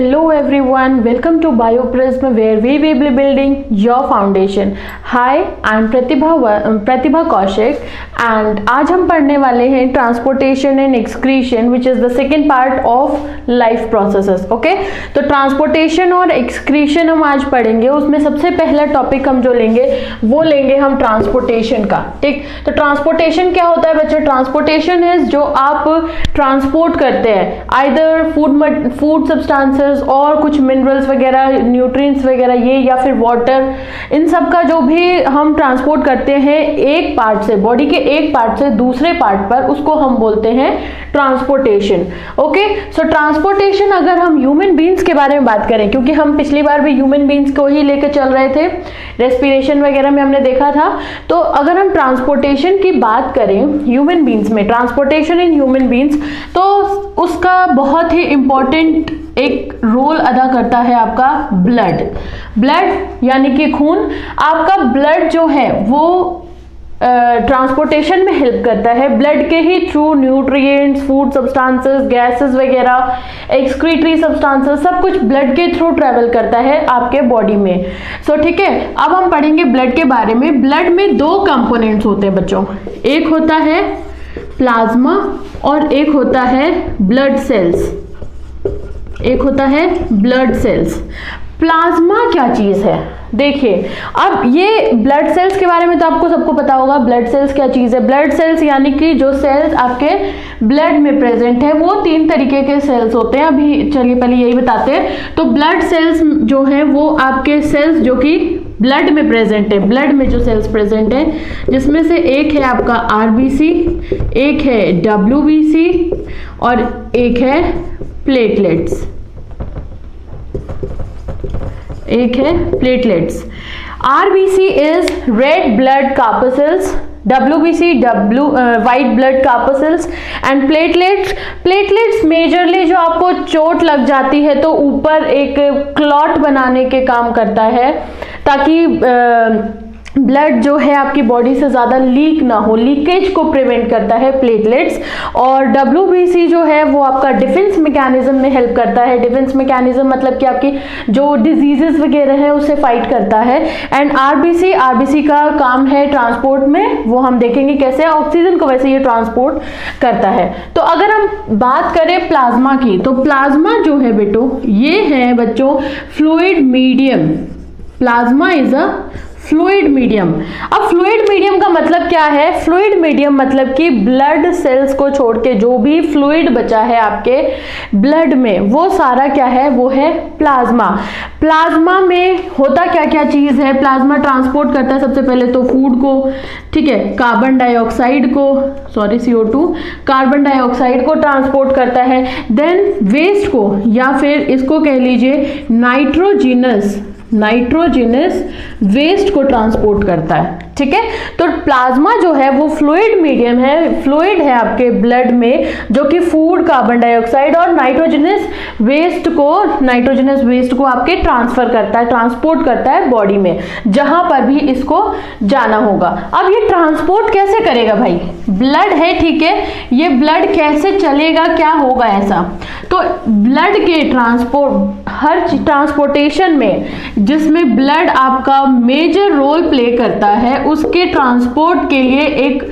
Hello everyone, welcome to BioPrism where we will be building your foundation. Hi, I am Pratibha Kaushik and आज हम पढ़ने वाले हैं transportation and excretion which is the second part of life processes. Okay, तो transportation और excretion हम आज पढ़ेंगे. उसमें सबसे पहला टॉपिक हम जो लेंगे वो लेंगे हम ट्रांसपोर्टेशन का. ठीक, तो ट्रांसपोर्टेशन क्या होता है बच्चों? ट्रांसपोर्टेशन इज जो आप ट्रांसपोर्ट करते हैं आइदर फूड सब्सटेंसेस और कुछ मिनरल्स वगैरह, न्यूट्रिएंट्स वगैरह ये, या फिर वाटर, इन सब का जो भी हम ट्रांसपोर्ट करते हैं एक पार्ट से, बॉडी के एक पार्ट से दूसरे पार्ट पर, उसको हम बोलते हैं ट्रांसपोर्टेशन. ओके, सो ट्रांसपोर्टेशन अगर हम ह्यूमन बींग्स के बारे में बात करें, क्योंकि हम पिछली बार भी ह्यूमन बींग्स को ही लेकर चल रहे थे, रेस्पिरेशन वगैरह में हमने देखा था. तो अगर हम ट्रांसपोर्टेशन की बात करें ह्यूमन बींग्स में, ट्रांसपोर्टेशन इन ह्यूमन बींग्स, तो उसका बहुत ही इंपॉर्टेंट एक रोल अदा करता है आपका ब्लड यानी कि खून. आपका ब्लड जो है वो ट्रांसपोर्टेशन में हेल्प करता है. ब्लड के ही through nutrients, food substances, gases वगैरह, एक्सक्रीटरी सब्सटेंसेस, सब कुछ ब्लड के थ्रू ट्रेवल करता है आपके बॉडी में. सो ठीक है, अब हम पढ़ेंगे ब्लड के बारे में. ब्लड में दो कंपोनेंट्स होते हैं बच्चों, एक होता है प्लाज्मा और एक होता है ब्लड सेल्स. प्लाज्मा क्या चीज है? देखिए, अब ये ब्लड सेल्स के बारे में तो आपको सबको पता होगा. ब्लड सेल्स क्या चीज है? ब्लड सेल्स यानी कि जो सेल्स आपके ब्लड में प्रेजेंट है वो तीन तरीके के सेल्स होते हैं. अभी चलिए पहले यही बताते हैं. तो ब्लड सेल्स जो है वो आपके सेल्स जो कि ब्लड में प्रेजेंट है, ब्लड में जो सेल्स प्रेजेंट है, जिसमें से एक है आपका आरबीसी, एक है डब्ल्यूबीसी और एक है platelets. RBC is red blood corpuscles, WBC white blood corpuscles and platelets majorly जो आपको चोट लग जाती है तो ऊपर एक क्लॉट बनाने के काम करता है, ताकि ब्लड जो है आपकी बॉडी से ज़्यादा लीक ना हो, लीकेज को प्रिवेंट करता है प्लेटलेट्स. और WBC जो है वो आपका डिफेंस मैकेनिज्म में हेल्प करता है. डिफेंस मैकेनिज्म मतलब कि आपकी जो डिजीजेस वगैरह है उससे फाइट करता है. एंड आरबीसी का काम है ट्रांसपोर्ट में, वो हम देखेंगे कैसे. ऑक्सीजन को वैसे ये ट्रांसपोर्ट करता है. तो अगर हम बात करें प्लाज्मा की, तो प्लाज्मा जो है बेटो ये है बच्चों fluid medium. Plasma is a fluid medium. अब फ्लूइड मीडियम का मतलब क्या है? फ्लूइड मीडियम मतलब कि ब्लड सेल्स को छोड़ के जो भी फ्लूइड बचा है आपके ब्लड में वो सारा क्या है? वो है प्लाज्मा. प्लाज्मा में होता क्या क्या चीज है? प्लाज्मा ट्रांसपोर्ट करता है सबसे पहले तो फूड को, ठीक है, कार्बन डाइऑक्साइड को, CO2, कार्बन डाइऑक्साइड को ट्रांसपोर्ट करता है. देन वेस्ट को, या फिर इसको कह लीजिए नाइट्रोजिनस वेस्ट को ट्रांसपोर्ट करता है. ठीक है, तो प्लाज्मा जो है वो फ्लूइड मीडियम है, फ्लूइड है आपके ब्लड में, जो कि फूड, कार्बन डाइऑक्साइड और नाइट्रोजनस वेस्ट को आपके ट्रांसफर करता है, ट्रांसपोर्ट करता है बॉडी में, जहां पर भी इसको जाना होगा. अब ये ट्रांसपोर्ट कैसे करेगा भाई? ब्लड है, ठीक है, ये ब्लड कैसे चलेगा, क्या होगा ऐसा? तो ब्लड के हर ट्रांसपोर्टेशन में जिसमें ब्लड आपका मेजर रोल प्ले करता है, उसके ट्रांसपोर्ट के लिए एक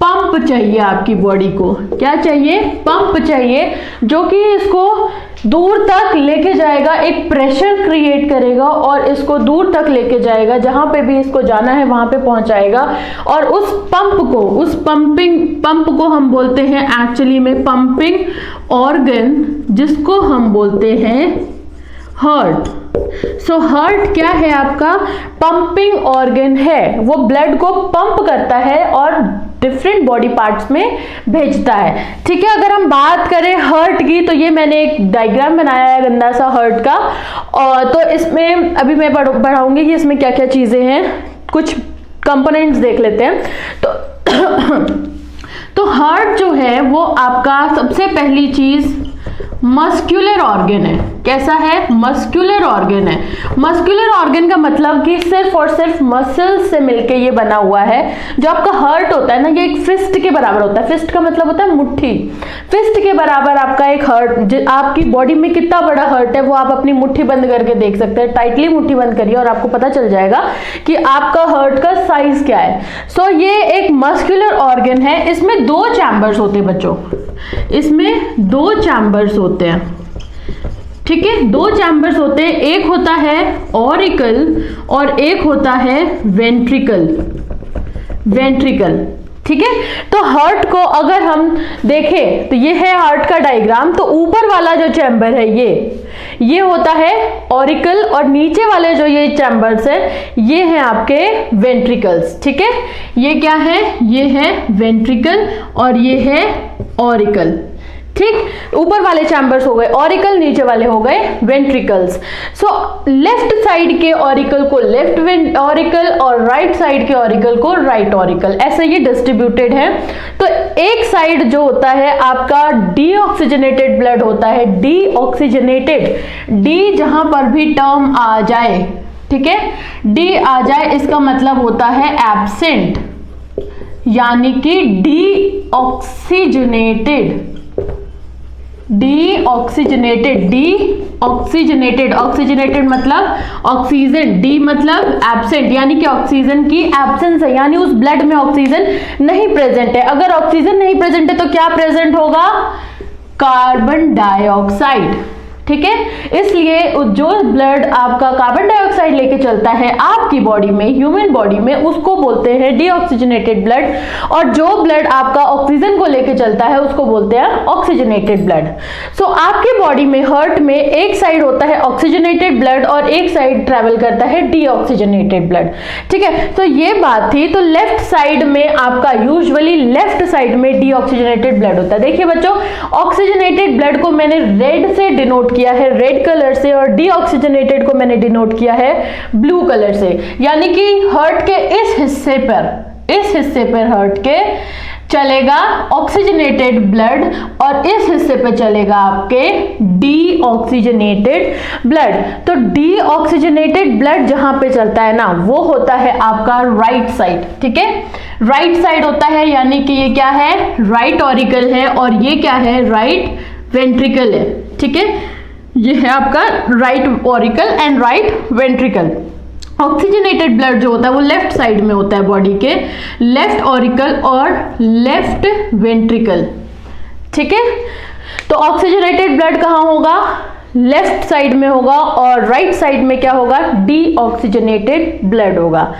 पंप चाहिए आपकी बॉडी को. क्या चाहिए? पंप चाहिए, जो कि इसको दूर तक लेके जाएगा, एक प्रेशर क्रिएट करेगा और इसको दूर तक लेके जाएगा, जहां पे भी इसको जाना है वहां पे पहुंचाएगा. और उस पंप को हम बोलते हैं एक्चुअली में पंपिंग ऑर्गन, जिसको हम बोलते हैं हार्ट. सो हार्ट क्या है? आपका पंपिंग ऑर्गन है, वो ब्लड को पंप करता है और डिफरेंट बॉडी पार्ट्स में भेजता है. ठीक है, अगर हम बात करें हार्ट की, तो ये मैंने एक डायग्राम बनाया है गंदा सा हार्ट का, और तो इसमें अभी मैं बढ़ाऊंगी कि इसमें क्या क्या चीजें हैं. कुछ कंपोनेंट्स देख लेते हैं. तो हार्ट जो है वो आपका सबसे पहली चीज मस्क्यूलर ऑर्गन है. कैसा है, मस्कुलर ऑर्गन है। मस्कुलर ऑर्गन का मतलब कि सिर्फ और सिर्फ मसल्स से मिलके ये बना हुआ है। जो आपका हार्ट होता है ना, ये एक फिस्ट के बराबर होता है। फिस्ट का मतलब होता है मुट्ठी। फिस्ट के बराबर आपका एक हार्ट, आपकी बॉडी में कितना बड़ा हार्ट है वो आप अपनी मुट्ठी बंद करके देख सकते हैं। टाइटली मुट्ठी बंद करिए और आपको पता चल जाएगा कि आपका हार्ट का साइज क्या है। सो ये एक मस्कुलर ऑर्गन है। इसमें 2 चैम्बर्स होते हैं बच्चों, इसमें 2 चैम्बर्स होते हैं, ठीक है। 2 चैम्बर्स होते हैं, एक होता है ऑरिकल और एक होता है वेंट्रिकल। वेंट्रिकल, ठीक है। तो हार्ट को अगर हम देखें तो ये है हार्ट का डायग्राम। तो ऊपर वाला जो चैम्बर है ये होता है ऑरिकल और नीचे वाले जो ये चैम्बर्स है ये हैं आपके वेंट्रिकल्स, ठीक है। ये क्या है, ये है वेंट्रिकल और ये है ऑरिकल, ठीक। ऊपर वाले चैम्बर्स हो गए ऑरिकल, नीचे वाले हो गए वेंट्रिकल्स। सो लेफ्ट साइड के ऑरिकल को लेफ्ट ऑरिकल और राइट साइड के ऑरिकल को राइट ऑरिकल, ऐसे ये डिस्ट्रीब्यूटेड है। तो एक साइड जो होता है आपका डीऑक्सीजनेटेड ब्लड होता है, डीऑक्सीजनेटेड, डी जहां पर भी टर्म आ जाए, ठीक है, डी आ जाए इसका मतलब होता है एब्सेंट, यानी कि डीऑक्सीजनेटेड। ऑक्सीजनेटेड मतलब ऑक्सीजन, डी मतलब एब्सेंट, यानी कि ऑक्सीजन की एब्सेंस है, यानी उस ब्लड में ऑक्सीजन नहीं प्रेजेंट है। अगर ऑक्सीजन नहीं प्रेजेंट है तो क्या प्रेजेंट होगा, कार्बन डाइऑक्साइड, ठीक है। इसलिए जो ब्लड आपका कार्बन डाइऑक्साइड लेके चलता है आपकी बॉडी में, ह्यूमन बॉडी में, उसको बोलते हैं डीऑक्सीजनेटेड ब्लड। और जो ब्लड आपका ऑक्सीजन को लेके चलता है उसको बोलते हैं ऑक्सीजनेटेड ब्लड। सो आपके बॉडी में, हार्ट में एक साइड होता है ऑक्सीजनेटेड ब्लड और एक साइड ट्रेवल करता है डीऑक्सीजनेटेड ब्लड, ठीक है। तो ये बात थी। तो लेफ्ट साइड में आपका यूजुअली लेफ्ट साइड में डीऑक्सीजनेटेड ब्लड होता है। देखिए बच्चों, ऑक्सीजनेटेड ब्लड को मैंने रेड से डिनोट किया है, रेड कलर से, और डीऑक्सीजनेटेड को मैंने डिनोट किया है ब्लू कलर से। यानी कि हार्ट के इस हिस्से पर हार्ट के चलेगा ऑक्सीजनेटेड ब्लड और इस हिस्से पे चलेगा आपके डीऑक्सीजनेटेड ब्लड। तो डीऑक्सीजनेटेड ब्लड जहां पे चलता है ना वो होता है आपका राइट साइड, ठीक है, राइट साइड होता है। यानी कि ये क्या है, राइट ऑरिकल है और ये क्या है, राइट वेंट्रिकल है, ठीक है। ये है आपका right auricle and right ventricle. Oxygenated blood जो होता है वो लेफ्ट साइड में होता है बॉडी के, लेफ्ट ऑरिकल और लेफ्ट वेंट्रिकल, ठीक है। तो ऑक्सीजनेटेड ब्लड कहाँ होगा, लेफ्ट साइड में होगा और राइट साइड में क्या होगा, डीऑक्सीजनेटेड ब्लड होगा,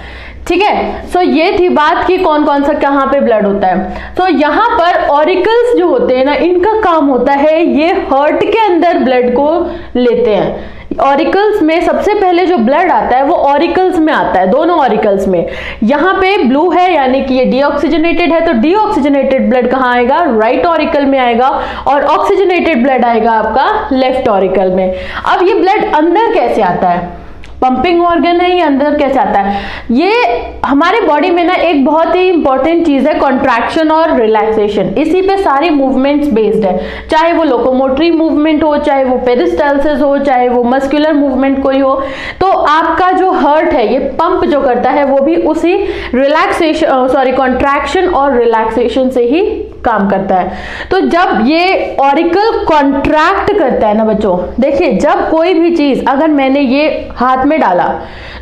ठीक है। सो ये थी बात कि कौन कौन सा कहाँ पे ब्लड होता है। तो यहाँ पर ऑरिकल्स जो होते हैं ना, इनका काम होता है ये हार्ट के अंदर ब्लड को लेते हैं। ऑरिकल्स में सबसे पहले जो ब्लड आता है वो ऑरिकल्स में आता है, दोनों ऑरिकल्स में। यहाँ पे ब्लू है यानी कि ये डीऑक्सीजनेटेड है, तो डीऑक्सीजनेटेड ब्लड कहाँ आएगा, राइट ऑरिकल में आएगा, और ऑक्सीजनेटेड ब्लड आएगा आपका लेफ्ट ऑरिकल में। अब ये ब्लड अंदर कैसे आता है, पंपिंग ऑर्गन है, ये अंदर कैसे आता है। ये हमारे बॉडी में ना एक बहुत ही इंपॉर्टेंट चीज है, कॉन्ट्रैक्शन और रिलैक्सेशन। इसी पे सारी मूवमेंट्स बेस्ड है, चाहे वो लोकोमोटरी मूवमेंट हो, चाहे वो पेरिस्टाल्सिस हो, चाहे वो मस्कुलर मूवमेंट कोई हो। तो आपका जो हार्ट है ये पंप जो करता है वो भी उसी रिलैक्सेशन कॉन्ट्रैक्शन और रिलैक्सेशन से ही काम करता है। तो जब ये ऑरिकल कॉन्ट्रैक्ट करता है ना बच्चों, देखिए जब कोई भी चीज, अगर मैंने ये हाथ में डाला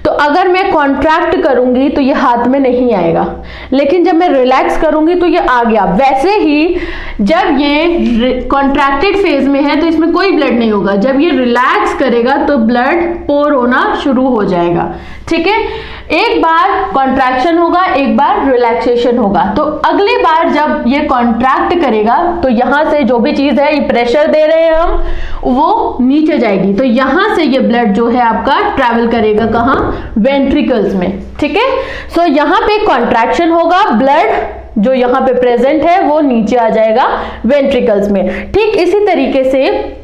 तो अगर मैं कॉन्ट्रैक्ट करूंगी तो ये हाथ में नहीं आएगा, लेकिन जब मैं रिलैक्स करूंगी तो ये आ गया। वैसे ही जब ये कॉन्ट्रैक्टेड फेज में है तो इसमें कोई ब्लड नहीं होगा, जब ये रिलैक्स करेगा तो ब्लड पोर होना शुरू हो जाएगा, ठीक है। एक बार कॉन्ट्रैक्शन होगा, एक बार रिलैक्सेशन होगा। तो अगली बार जब ये कॉन्ट्रैक्ट करेगा तो यहां से जो भी चीज है, ये प्रेशर दे रहे हैं हम, वो नीचे जाएगी। तो यहां से ये ब्लड जो है आपका ट्रैवल करेगा कहां, वेंट्रिकल्स में, ठीक है। सो यहां पे कॉन्ट्रैक्शन होगा, ब्लड जो यहां पे प्रेजेंट है वो नीचे आ जाएगा वेंट्रिकल्स में। ठीक इसी तरीके से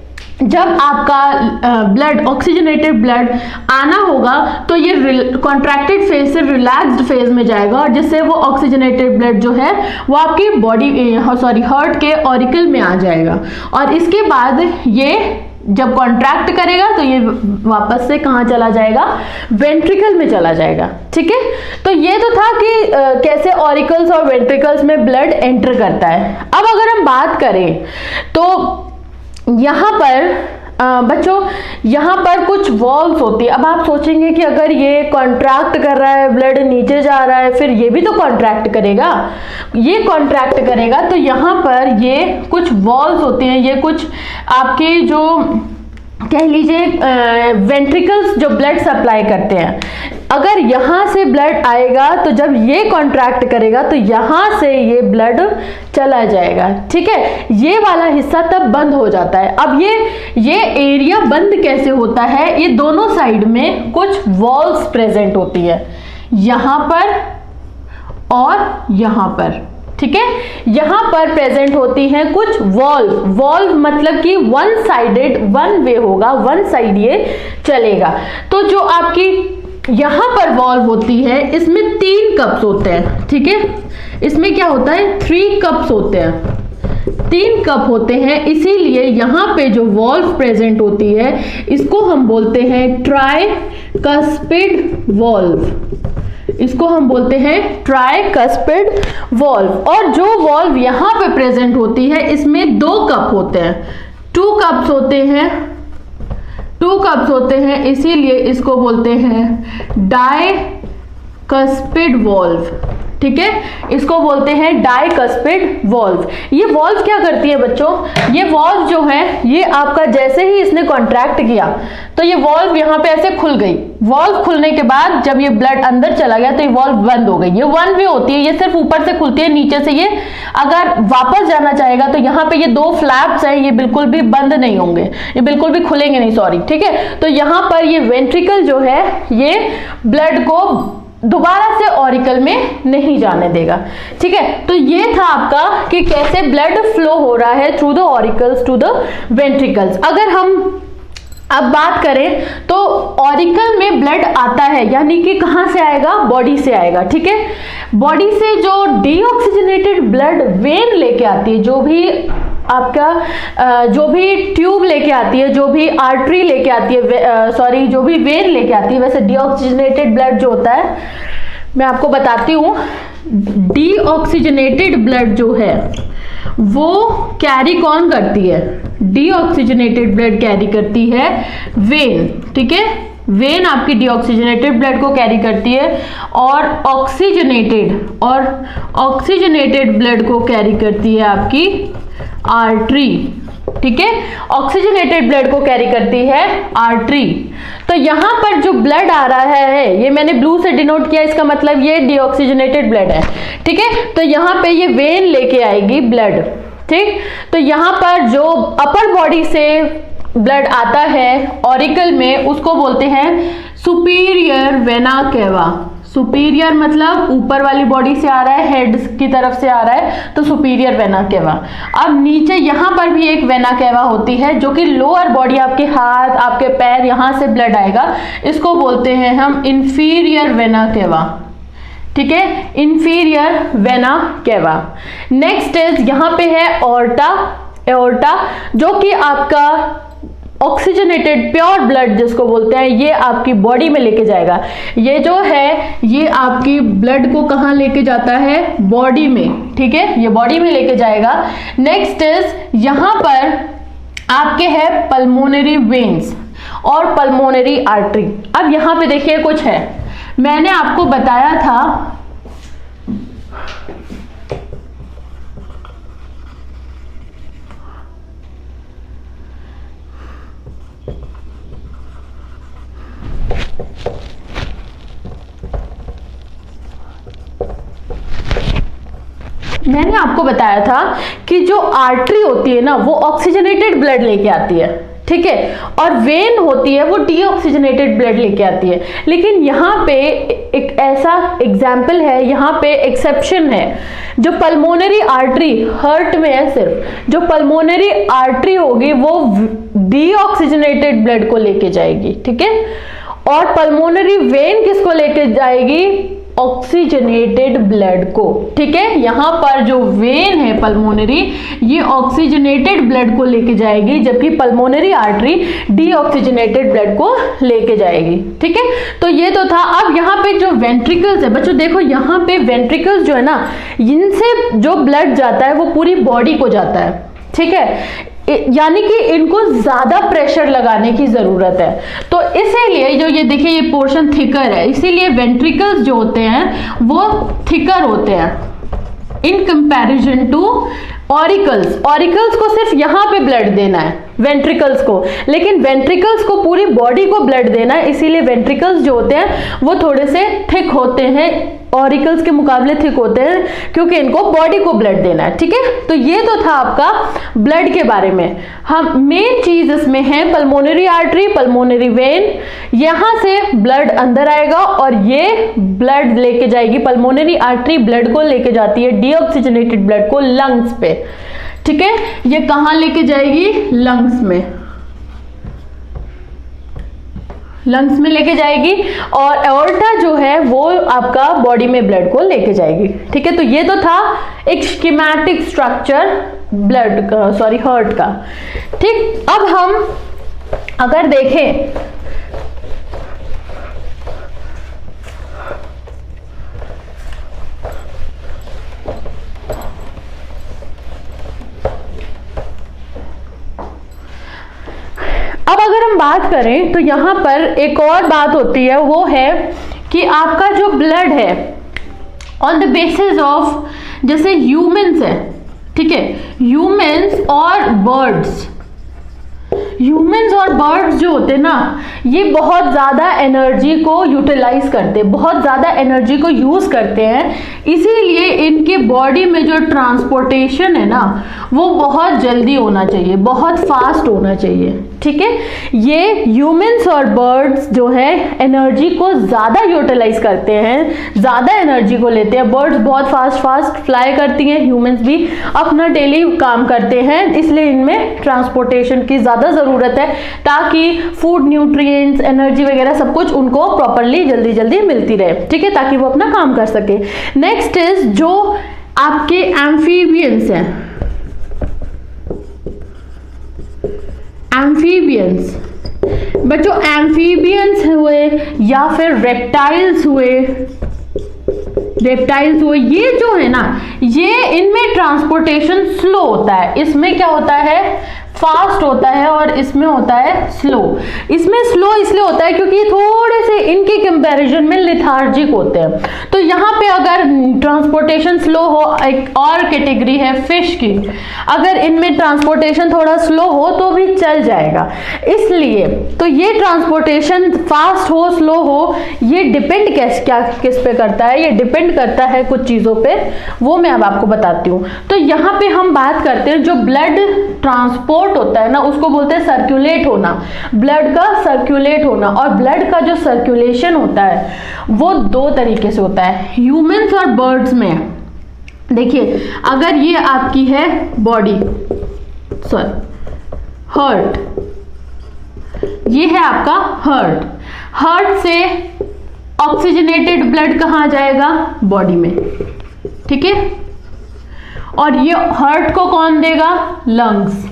जब आपका ब्लड, ऑक्सीजनेटेड ब्लड आना होगा तो ये कॉन्ट्रैक्टेड फेज से रिलैक्स्ड फेज में जाएगा, और जिससे वो ऑक्सीजनेटेड ब्लड जो है वो आपकी बॉडी हार्ट के ऑरिकल में आ जाएगा। और इसके बाद ये जब कॉन्ट्रैक्ट करेगा तो ये वापस से कहाँ चला जाएगा, वेंट्रिकल में चला जाएगा। ठीक है, तो ये तो था कि कैसे ऑरिकल्स और वेंट्रिकल्स में ब्लड एंटर करता है। अब अगर हम बात करें तो यहाँ पर बच्चों यहाँ पर कुछ वॉल्व्स होती है। अब आप सोचेंगे कि अगर ये कॉन्ट्रैक्ट कर रहा है, ब्लड नीचे जा रहा है, फिर ये भी तो कॉन्ट्रैक्ट करेगा, ये कॉन्ट्रैक्ट करेगा, तो यहाँ पर ये कुछ वॉल्व्स होती हैं, ये कुछ आपके जो कह लीजिए वेंट्रिकल्स जो ब्लड सप्लाई करते हैं। अगर यहाँ से ब्लड आएगा तो जब ये कॉन्ट्रैक्ट करेगा तो यहाँ से ये ब्लड चला जाएगा। ठीक है, ये वाला हिस्सा तब बंद हो जाता है। अब ये एरिया बंद कैसे होता है, ये दोनों साइड में कुछ वॉल्व्स प्रेजेंट होती है, यहाँ पर और यहाँ पर। ठीक है, यहां पर प्रेजेंट होती हैं कुछ वॉल्व मतलब कि वन साइडेड, वन वे होगा, वन साइड ये चलेगा। तो जो आपकी यहां पर वॉल्व होती है इसमें 3 कप्स होते हैं। ठीक है, इसमें क्या होता है, 3 कप्स होते हैं, 3 कप होते हैं, इसीलिए यहां पे जो वॉल्व प्रेजेंट होती है इसको हम बोलते हैं ट्राइकस्पिड वॉल्व, इसको हम बोलते हैं ट्राइकस्पिड वॉल्व। और जो वॉल्व यहां पे प्रेजेंट होती है इसमें 2 कप होते हैं, 2 कप्स होते हैं, 2 कप्स होते हैं, इसीलिए इसको बोलते हैं डाइकस्पिड वॉल्व। ठीक है, इसको बोलते हैं डाइकस्पिड वॉल्व। ये वॉल्व क्या करती है बच्चों, ये वॉल्व जो है ये आपका जैसे ही इसने कॉन्ट्रैक्ट किया तो ये वॉल्व यहाँ पे ऐसे खुल गई। वॉल्व खुलने के बाद जब ये ब्लड अंदर चला गया तो ये वॉल्व बंद हो गई। ये वन वे होती है, ये सिर्फ ऊपर से खुलती है, नीचे से ये अगर वापस जाना चाहेगा तो यहाँ पे ये 2 फ्लैप्स हैं, ये बिल्कुल भी बंद नहीं होंगे, ये बिल्कुल भी खुलेंगे नहीं, सॉरी। ठीक है, तो यहाँ पर ये वेंट्रिकल जो है ये ब्लड को दोबारा से ऑरिकल में नहीं जाने देगा। ठीक है, तो ये था आपका कि कैसे ब्लड फ्लो हो रहा है through the auricles to the ventricles. अगर हम अब बात करें तो ऑरिकल में ब्लड आता है, यानी कि कहां से आएगा, बॉडी से आएगा। ठीक है, बॉडी से जो डीऑक्सीजनेटेड ब्लड वेन लेके आती है, जो भी आपका जो भी ट्यूब लेके आती है, जो भी आर्टरी लेके आती है, सॉरी जो भी वेन लेके आती है, वैसे डीऑक्सीजनेटेड ब्लड जो होता है मैं आपको बताती हूँ। डीऑक्सीजनेटेड ब्लड जो है वो कैरी कौन करती है, डीऑक्सीजनेटेड ब्लड कैरी करती है वेन। ठीक है, वेन आपकी डीऑक्सीजनेटेड ब्लड को कैरी करती है और ऑक्सीजनेटेड ब्लड को कैरी करती है आपकी आर्टरी। ठीक है, ऑक्सीजनेटेड ब्लड को कैरी करती है आर्टरी। तो यहां पर जो ब्लड आ रहा है, ये मैंने ब्लू से डिनोट किया, इसका मतलब ये डीऑक्सीजनेटेड ब्लड है। ठीक है, तो यहां पे ये वेन लेके आएगी ब्लड। ठीक, तो यहां पर जो अपर बॉडी से ब्लड आता है ऑरिकल में उसको बोलते हैं सुपीरियर वेना केवा। सुपीरियर मतलब ऊपर वाली बॉडी से आ रहा है, हेड की तरफ से आ रहा है, तो सुपीरियर वेना केवा। अब नीचे यहाँ पर भी एक वेना केवा होती है जो कि लोअर बॉडी, आपके हाथ, आपके पैर, यहाँ से ब्लड आएगा, इसको बोलते हैं हम इंफीरियर वेना केवा। ठीक है, inferior vena cava. Next is यहाँ पे है एओर्टा, जो कि आपका ऑक्सीजनेटेड प्योर ब्लड जिसको बोलते हैं, ये आपकी बॉडी में लेके जाएगा। ये जो है ये आपकी ब्लड को कहाँ लेके जाता है, बॉडी में। ठीक है, ये बॉडी में लेके जाएगा। नेक्स्ट इज यहाँ पर आपके है पल्मोनरी वेन्स और पल्मोनरी आर्टरी। अब यहाँ पे देखिए कुछ है, मैंने आपको बताया था कि जो आर्टरी होती है ना वो ऑक्सीजनेटेड ब्लड लेके आती है। ठीक है, और वेन होती है वो डीऑक्सीजनेटेड ब्लड लेके आती है। लेकिन यहाँ पे एक ऐसा एग्जाम्पल है, यहाँ पे एक्सेप्शन है। जो पल्मोनरी आर्टरी हार्ट में है, सिर्फ जो पल्मोनरी आर्टरी होगी वो डीऑक्सीजनेटेड ब्लड को लेके जाएगी। ठीक है, और पल्मोनरी वेन किसको लेके जाएगी, ऑक्सीजनेटेड ब्लड को, ठीक है। यहां पर जो वेन है पल्मोनरी, ये ऑक्सीजनेटेड ब्लड को लेके जाएगी, जबकि पल्मोनरी आर्टरी डीऑक्सीजनेटेड ब्लड को लेके जाएगी, ठीक है। तो ये तो था। अब यहाँ पे जो वेंट्रिकल्स है बच्चों, देखो यहाँ पे वेंट्रिकल्स जो है ना, इनसे जो ब्लड जाता है वो पूरी बॉडी को जाता है, ठीक है। यानी कि इनको ज्यादा प्रेशर लगाने की जरूरत है। तो इसीलिए जो ये देखिए ये पोर्शन थिकर है, इसीलिए वेंट्रिकल्स जो होते हैं वो थिकर होते हैं in comparison to auricles. Auricles को सिर्फ यहां पे ब्लड देना है वेंट्रिकल्स को, लेकिन वेंट्रिकल्स को पूरी बॉडी को ब्लड देना है, इसीलिए वेंट्रिकल्स जो होते हैं वो थोड़े से थिक होते हैं, ऑरिकल्स के मुकाबले थिक होते हैं, क्योंकि इनको बॉडी को ब्लड देना है, ठीक है। तो ये तो था आपका ब्लड के बारे में। हम मेन चीज इसमें है पल्मोनरी आर्टरी, पल्मोनरी वेन, यहां से ब्लड अंदर आएगा और ये ब्लड लेके जाएगी, पल्मोनरी आर्टरी ब्लड को लेके जाती है, डीऑक्सीजनेटेड ब्लड को लंग्स पे, ठीक है। ये कहां लेके जाएगी? लंग्स में, लंग्स में लेके जाएगी, और एओर्टा जो है वो आपका बॉडी में ब्लड को लेके जाएगी, ठीक है। तो ये तो था एक स्कीमेटिक स्ट्रक्चर ब्लड का, सॉरी हार्ट का, ठीक। अब हम अगर देखें अगर हम बात करें तो यहां पर एक और बात होती है, वो है कि आपका जो ब्लड है ऑन द बेसिस ऑफ, जैसे ह्यूमंस है, ठीक है, ह्यूमंस और बर्ड्स, ह्यूमंस और बर्ड्स जो होते हैं ना, ये बहुत ज्यादा एनर्जी को यूटिलाइज करते हैं, बहुत ज्यादा एनर्जी को यूज करते हैं, इसीलिए इनके बॉडी में जो ट्रांसपोर्टेशन है ना वो बहुत जल्दी होना चाहिए, बहुत फास्ट होना चाहिए, ठीक है। ये ह्यूमंस और बर्ड्स जो है एनर्जी को ज्यादा यूटिलाइज करते हैं, ज्यादा एनर्जी को लेते हैं। बर्ड्स बहुत फास्ट फ्लाई करती हैं, ह्यूमंस भी अपना डेली काम करते हैं, इसलिए इनमें ट्रांसपोर्टेशन की ज्यादा जरूरत है, ताकि फूड, न्यूट्रिएंट्स, एनर्जी वगैरह सब कुछ उनको प्रॉपरली जल्दी जल्दी मिलती रहे, ठीक है, ताकि वो अपना काम कर सके। नेक्स्ट इज जो आपके एम्फीबियंस हैं, एम्फीबियंस बच्चों, एम्फीबियंस हुए या फिर रेप्टाइल्स हुए, ये जो है ना, ये इनमें ट्रांसपोर्टेशन स्लो होता है, इसमें क्या होता है? फास्ट होता है, और इसमें होता है स्लो। इसमें स्लो इसलिए होता है क्योंकि थोड़े से इनके कंपैरिजन में लिथार्जिक होते हैं। तो यहाँ पे अगर ट्रांसपोर्टेशन स्लो हो, एक और कैटेगरी है फिश की, अगर इनमें ट्रांसपोर्टेशन थोड़ा स्लो हो तो भी चल जाएगा। इसलिए तो ये ट्रांसपोर्टेशन फास्ट हो, स्लो हो, ये डिपेंड किस पे करता है? ये डिपेंड करता है कुछ चीजों पे, वो मैं अब आपको बताती हूँ। तो यहाँ पे हम बात करते हैं जो ब्लड ट्रांसपोर्ट होता है ना, उसको बोलते हैं सर्कुलेट होना, ब्लड का सर्कुलेट होना। और ब्लड का जो सर्कुलेशन होता है वो दो तरीके से होता है, ह्यूमंस और बर्ड्स में। देखिए, अगर ये आपकी है बॉडी, हार्ट, ये है आपका हार्ट, हार्ट से ऑक्सीजनेटेड ब्लड कहाँ जाएगा? बॉडी में, ठीक है। और ये हार्ट को कौन देगा? लंग्स।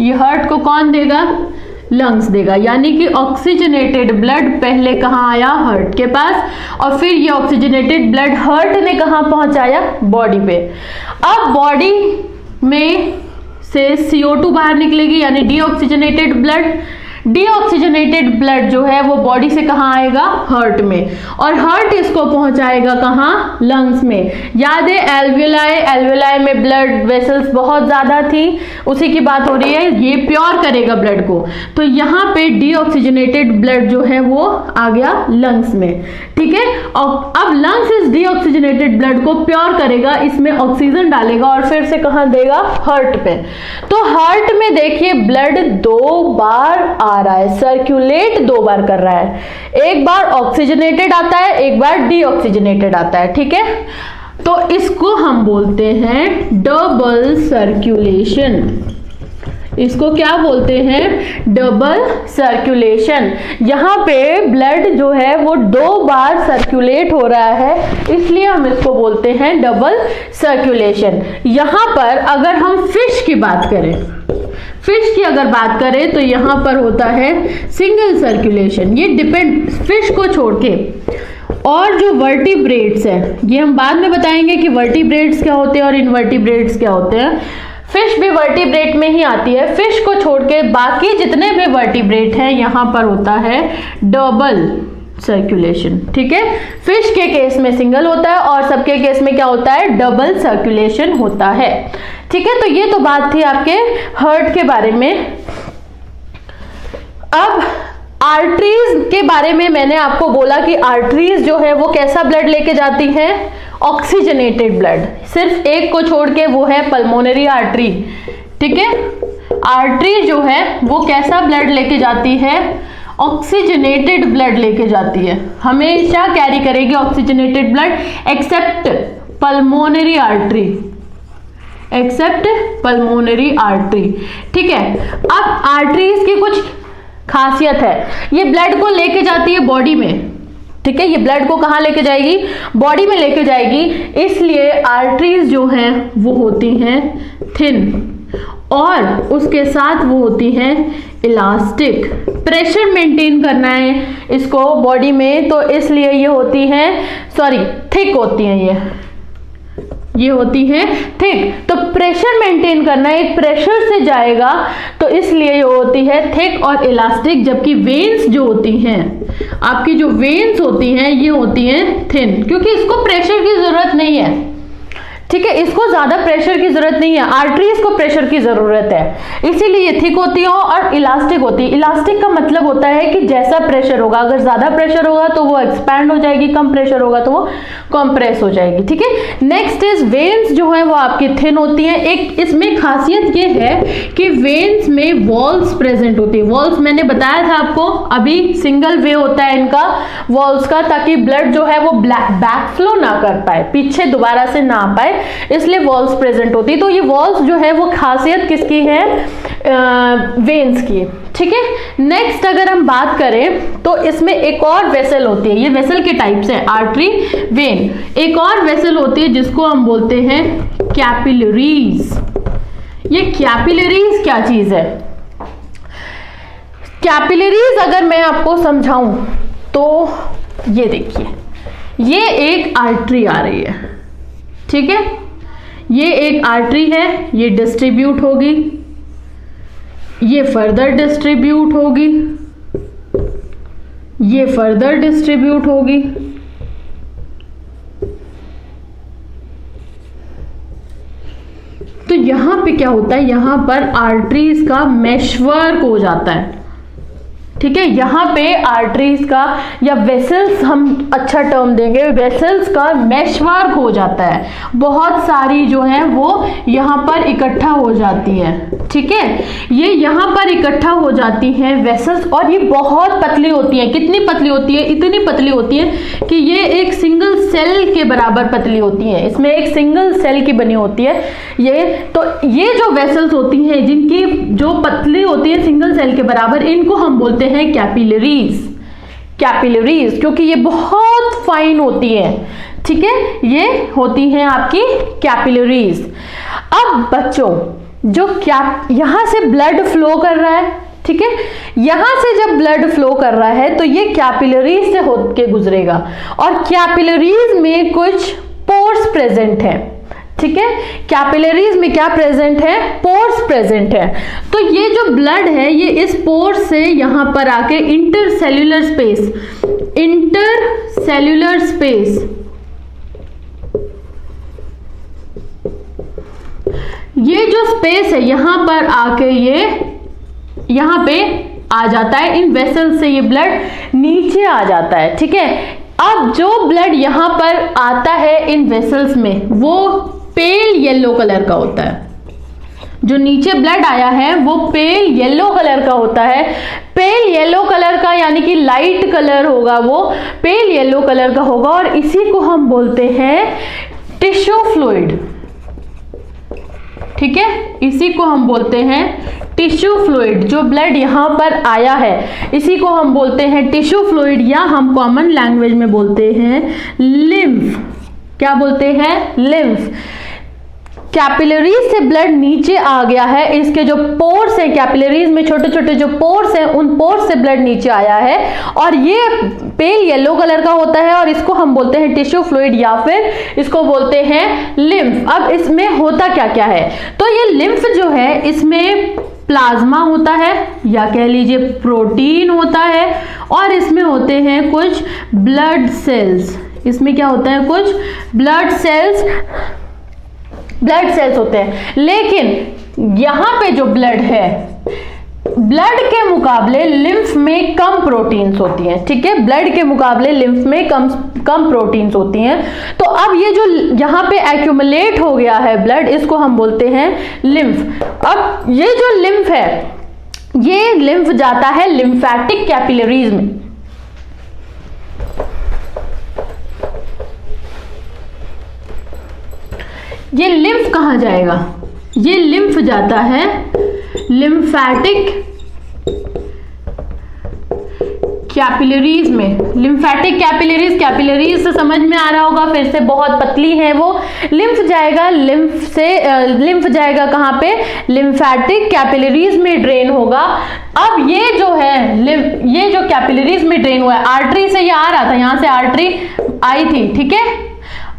ये हार्ट को कौन देगा? लंग्स देगा। यानी कि ऑक्सीजनेटेड ब्लड पहले कहाँ आया? हार्ट के पास, और फिर ये ऑक्सीजनेटेड ब्लड हार्ट ने कहाँ पहुंचाया? बॉडी पे। अब बॉडी में से CO2 बाहर निकलेगी, यानी डीऑक्सीजनेटेड ब्लड। डीऑक्सीजनेटेड ब्लड जो है वो बॉडी से कहाँ आएगा? हार्ट में, और हार्ट इसको पहुंचाएगा कहाँ? लंग्स में। याद है एल्वियोलाई, एल्वियोलाई में ब्लड वेसल्स बहुत ज्यादा थी, उसी की बात हो रही है, ये प्योर करेगा ब्लड को। तो यहाँ पे डीऑक्सीजनेटेड ब्लड जो है वो आ गया लंग्स में, ठीक है। और अब लंग्स इस डीऑक्सीजनेटेड ब्लड को प्योर करेगा, इसमें ऑक्सीजन डालेगा और फिर से कहाँ देगा? हार्ट पे। तो हार्ट में देखिए ब्लड 2 बार आ रहा है, सर्कुलेट 2 बार कर रहा है, एक बार ऑक्सीजनेटेड आता है, एक बार डीऑक्सीजनेटेड आता है, ठीक है। तो इसको हम बोलते हैं डबल सर्कुलेशन, इसको क्या बोलते हैं? Double circulation. यहाँ पे ब्लड जो है वो 2 बार सर्कुलेट हो रहा है, इसलिए हम इसको बोलते हैं डबल सर्कुलेशन। यहाँ पर अगर हम फिश की बात करें, फिश की अगर बात करें तो यहाँ पर होता है सिंगल सर्कुलेशन। ये डिपेंड फिश को छोड़ के। और जो वर्टिब्रेट्स है, ये हम बाद में बताएंगे कि वर्टिब्रेट्स क्या होते हैं और इनवर्टिब्रेट्स क्या होते हैं। फिश भी वर्टिब्रेट में ही आती है। फिश को छोड़ के बाकी जितने भी वर्टिब्रेट हैं यहाँ पर होता है डबल सर्कुलेशन। ठीक है, फिश के केस में सिंगल होता है और सबके केस में क्या होता है? डबल सर्कुलेशन होता है। ठीक है, तो ये तो बात थी आपके हार्ट के बारे में। अब आर्टरीज के बारे में मैंने आपको बोला कि आर्टरीज जो है वो कैसा ब्लड लेके जाती हैं? Oxygenated blood. सिर्फ एक को छोड़ के, वो है पल्मोनरी आर्टरी। ठीक है, आर्टरी जो है वो कैसा ब्लड लेके जाती है? ऑक्सीजनेटेड ब्लड लेके जाती है। हमेशा कैरी करेगी oxygenated blood, accept pulmonary artery, accept pulmonary artery. ठीक है, अब आर्टरीज की कुछ खासियत है। ये ब्लड को लेके जाती है बॉडी में। ठीक है, ये ब्लड को कहाँ लेके जाएगी? बॉडी में लेके जाएगी। इसलिए आर्टरीज जो हैं वो होती हैं थिन, और उसके साथ वो होती हैं इलास्टिक। प्रेशर मेंटेन करना है इसको बॉडी में, तो इसलिए ये होती हैं, थिक होती हैं। ये होती है थिक। तो प्रेशर मेंटेन करना है, एक प्रेशर से जाएगा, तो इसलिए ये होती है थिक और इलास्टिक। जबकि वेन्स जो होती हैं, आपकी जो वेन्स होती हैं, ये होती हैं थिन, क्योंकि इसको प्रेशर की जरूरत नहीं है। ठीक है, इसको ज्यादा प्रेशर की जरूरत नहीं है। आर्टरीज को प्रेशर की जरूरत है, इसीलिए ये थिक होती है और इलास्टिक होती है। इलास्टिक का मतलब होता है कि जैसा प्रेशर होगा, अगर ज्यादा प्रेशर होगा तो वो एक्सपैंड हो जाएगी, कम प्रेशर होगा तो वो कंप्रेस हो जाएगी। ठीक है, नेक्स्ट इज वेन्स जो है वो आपकी थिन होती है। एक इसमें खासियत ये है कि वेन्स में वॉल्स प्रेजेंट होती है। वॉल्स मैंने बताया था आपको, अभी सिंगल वे होता है इनका वॉल्स का, ताकि ब्लड जो है वो बैक फ्लो ना कर पाए, पीछे दोबारा से ना आ पाए, इसलिए वॉल्स प्रेजेंट होती है। तो ये वॉल्स जो है वो खासियत किसकी है? वेन्स की। ठीक है, नेक्स्ट अगर हम बात करें तो इसमें एक और वेसल होती है। ये वेसल के टाइप्स हैं, आर्टरी, वेन। एक और वेसल होती है जिसको हम बोलते हैं कैपिलरीज। ये कैपिलरीज क्या चीज है? कैपिलरीज अगर मैं आपको समझाऊं तो ये देखिए, ये एक आर्टरी आ रही है। ठीक है, ये एक आर्टरी है, ये डिस्ट्रीब्यूट होगी, ये फर्दर डिस्ट्रीब्यूट होगी, ये फर्दर डिस्ट्रीब्यूट होगी। तो यहां पे क्या होता है? यहां पर आर्टरीज का मेशवर्क हो जाता है। ठीक है, यहाँ पे आर्टरीज का या वेसल्स, हम अच्छा टर्म देंगे, वेसल्स का मेशवर्क हो जाता है। बहुत सारी जो है वो यहाँ पर इकट्ठा हो जाती है। ठीक है, ये यहाँ पर इकट्ठा हो जाती हैं वेसल्स, और ये बहुत पतली होती हैं। कितनी पतली होती है? इतनी पतली होती है कि ये एक सिंगल सेल के बराबर पतली होती है। इसमें एक सिंगल सेल की बनी होती है ये। तो ये जो वेसल्स होती हैं, जिनकी जो पतली होती है सिंगल सेल के बराबर, इनको हम बोलते हैं कैपिलरीज। कैपिलरीज क्योंकि ये बहुत फाइन होती है। ठीक है, ये होती हैं आपकी कैपिलरीज। अब बच्चों, जो यहां से ब्लड फ्लो कर रहा है, ठीक है, यहां से जब ब्लड फ्लो कर रहा है तो ये कैपिलरीज से होके गुजरेगा, और कैपिलरीज में कुछ पोर्स प्रेजेंट हैं। ठीक है, कैपिलरीज में क्या प्रेजेंट है? पोर्स प्रेजेंट है। तो ये जो ब्लड है ये इस पोर्स से यहां पर आके इंटरसेल्यूलर स्पेस ये जो स्पेस है यहां पर आके ये यहां पे आ जाता है। इन वेसल से ये ब्लड नीचे आ जाता है। ठीक है, अब जो ब्लड यहां पर आता है इन वेसल्स में, वो पेल येलो कलर का होता है। जो नीचे ब्लड आया है वो पेल येलो कलर का होता है। पेल येलो कलर का यानी कि लाइट कलर होगा, वो पेल येलो कलर का होगा, और इसी को हम बोलते हैं टिश्यू फ्लूइड। ठीक है, इसी को हम बोलते हैं टिश्यू फ्लूइड। जो ब्लड यहाँ पर आया है इसी को हम बोलते हैं टिश्यू फ्लूइड, या हम कॉमन लैंग्वेज में बोलते हैं लिम्फ। क्या बोलते हैं? लिम्फ। कैपिलरीज से ब्लड नीचे आ गया है, इसके जो पोर्स हैं, कैपिलरीज में छोटे छोटे जो पोर्स हैं, उन पोर्स से ब्लड नीचे आया है और ये पेल येलो कलर का होता है और इसको हम बोलते हैं टिश्यू फ्लूइड या फिर इसको बोलते हैं लिम्फ। अब इसमें होता क्या क्या है? तो ये लिम्फ जो है इसमें प्लाज्मा होता है या कह लीजिए प्रोटीन होता है और इसमें होते हैं कुछ ब्लड सेल्स। इसमें क्या होता है? कुछ ब्लड सेल्स होते हैं। लेकिन यहां पे जो ब्लड है, ब्लड के मुकाबले लिम्फ में कम प्रोटीन्स होती हैं। ठीक है, ब्लड के मुकाबले लिम्फ में कम प्रोटीन्स होती हैं। तो अब ये जो यहां पे एक्यूमुलेट हो गया है ब्लड, इसको हम बोलते हैं लिम्फ। अब ये जो लिम्फ है, ये लिम्फ जाता है लिम्फैटिक कैपिलरीज में। ये लिम्फ कहां जाएगा? ये लिम्फ जाता है लिम्फैटिक कैपिलरीज में। लिम्फैटिक कैपिलरीज से समझ में आ रहा होगा, फिर से बहुत पतली है वो। लिम्फ जाएगा, लिम्फ जाएगा कहां पे? लिम्फैटिक कैपिलरीज में ड्रेन होगा। अब ये जो है ये जो कैपिलरीज में ड्रेन हुआ है, आर्टरी से ये आ रहा था, यहां से आर्टरी आई थी। ठीक है,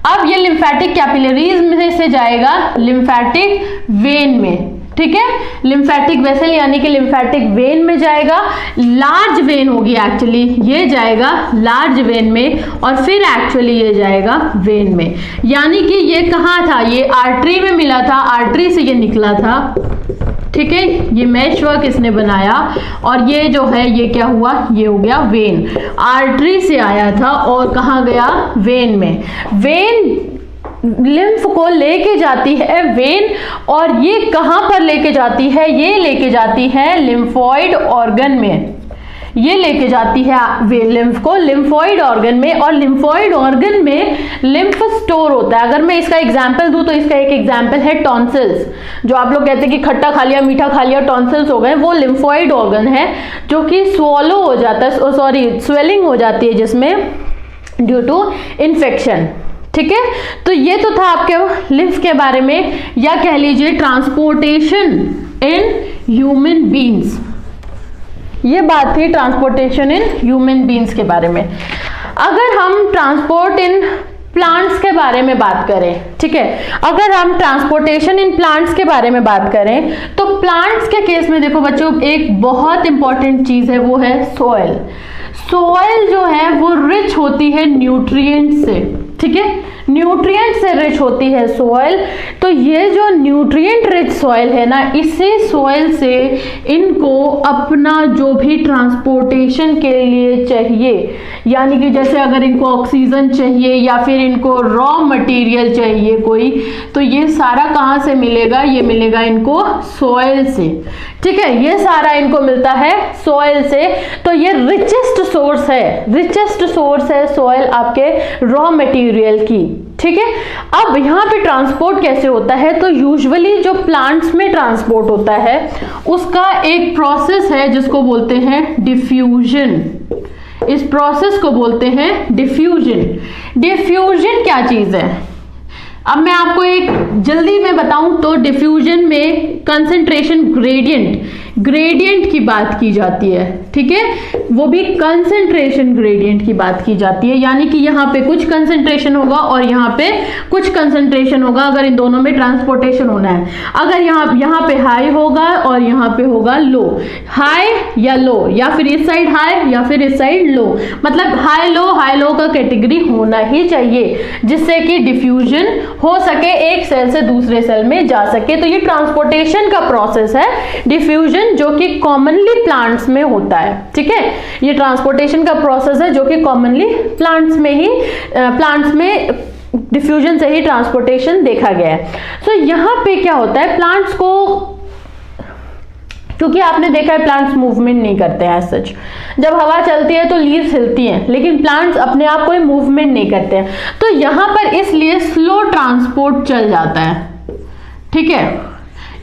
अब ये लिम्फैटिक कैपिलरीज में से जाएगा लिम्फैटिक वेन में। ठीक है, लिम्फैटिक वेसल यानी कि लिम्फैटिक वेन में जाएगा। लार्ज वेन होगी एक्चुअली, ये जाएगा लार्ज वेन में और फिर एक्चुअली ये जाएगा वेन में। यानी कि ये कहाँ था? ये आर्टरी में मिला था, आर्टरी से ये निकला था। ठीक है, ये मैश वर्क इसने बनाया और ये जो है ये क्या हुआ? ये हो गया वेन। आर्टरी से आया था और कहाँ गया? वेन में। वेन लिम्फ को लेके जाती है वेन, और ये कहां पर लेके जाती है? ये लेके जाती है लिम्फोइड ऑर्गन में। ये लेके जाती है वे लिम्फ को लिम्फोइड ऑर्गन में, और लिम्फोइड ऑर्गन में लिम्फ स्टोर होता है। अगर मैं इसका एग्जांपल दूं तो इसका एक एग्जांपल है टॉन्सिल्स। जो आप लोग कहते हैं कि खट्टा खा लिया, मीठा खा लिया, टॉन्सिल्स हो गए, वो लिम्फोइड ऑर्गन है जो कि स्वॉलो हो जाता है, सॉरी स्वेलिंग हो जाती है जिसमें ड्यू टू इन्फेक्शन। ठीक है, तो ये तो था आपके लिम्फ के बारे में, या कह लीजिए ट्रांसपोर्टेशन इन ह्यूमन बीइंग्स। ये बात थी ट्रांसपोर्टेशन इन ह्यूमन बीइंग्स के बारे में। अगर हम ट्रांसपोर्ट इन प्लांट्स के बारे में बात करें, ठीक है, अगर हम ट्रांसपोर्टेशन इन प्लांट्स के बारे में बात करें तो प्लांट्स के केस में देखो बच्चों, एक बहुत इंपॉर्टेंट चीज है, वो है सॉइल। सॉइल जो है वो रिच होती है न्यूट्रिएंट से। ठीक है, न्यूट्रिएंट से रिच होती है सॉइल। तो ये जो न्यूट्रिएंट रिच सॉइल है ना, इसी सॉइल से इनको अपना जो भी ट्रांसपोर्टेशन के लिए चाहिए, यानी कि जैसे अगर इनको ऑक्सीजन चाहिए या फिर इनको रॉ मटेरियल चाहिए कोई, तो ये सारा कहाँ से मिलेगा? ये मिलेगा इनको सॉइल से। ठीक है, ये सारा इनको मिलता है सॉइल से। तो ये रिचेस्ट सोर्स है सॉइल आपके रॉ मटेरियल की। ठीक है, अब यहाँ पे ट्रांसपोर्ट कैसे होता है? तो यूजुअली जो प्लांट्स में ट्रांसपोर्ट होता है उसका एक प्रोसेस है जिसको बोलते हैं डिफ्यूजन। इस प्रोसेस को बोलते हैं डिफ्यूजन। डिफ्यूजन क्या चीज है? अब मैं आपको एक जल्दी में बताऊं तो डिफ्यूजन में कंसंट्रेशन ग्रेडियंट की बात की जाती है। ठीक है, वो भी कंसंट्रेशन ग्रेडियंट की बात की जाती है, यानी कि यहाँ पे कुछ कंसंट्रेशन होगा और यहाँ पे कुछ कंसंट्रेशन होगा अगर इन दोनों में ट्रांसपोर्टेशन होना है। अगर यहाँ पे हाई होगा और यहाँ पे होगा लो, हाई या लो, या फिर इस साइड हाई या फिर इस साइड लो, मतलब हाई लो का कैटेगरी होना ही चाहिए जिससे कि डिफ्यूजन हो सके, एक सेल से दूसरे सेल में जा सके। तो ये ट्रांसपोर्टेशन का प्रोसेस है डिफ्यूजन, जो कि कॉमनली प्लांट्स में होता है। ठीक है, ये ट्रांसपोर्टेशन का प्रोसेस है जो कि कॉमनली प्लांट्स में डिफ्यूजन से ही ट्रांसपोर्टेशन देखा गया है। तो यहाँ पे क्या होता है, प्लांट्स को, क्योंकि आपने देखा है प्लांट्स मूवमेंट नहीं करते हैं सच, जब हवा चलती है तो लीव्स हिलती हैं, लेकिन प्लांट्स अपने आप कोई मूवमेंट नहीं करते हैं। तो यहाँ पर इसलिए स्लो ट्रांसपोर्ट चल जाता है। ठीक है,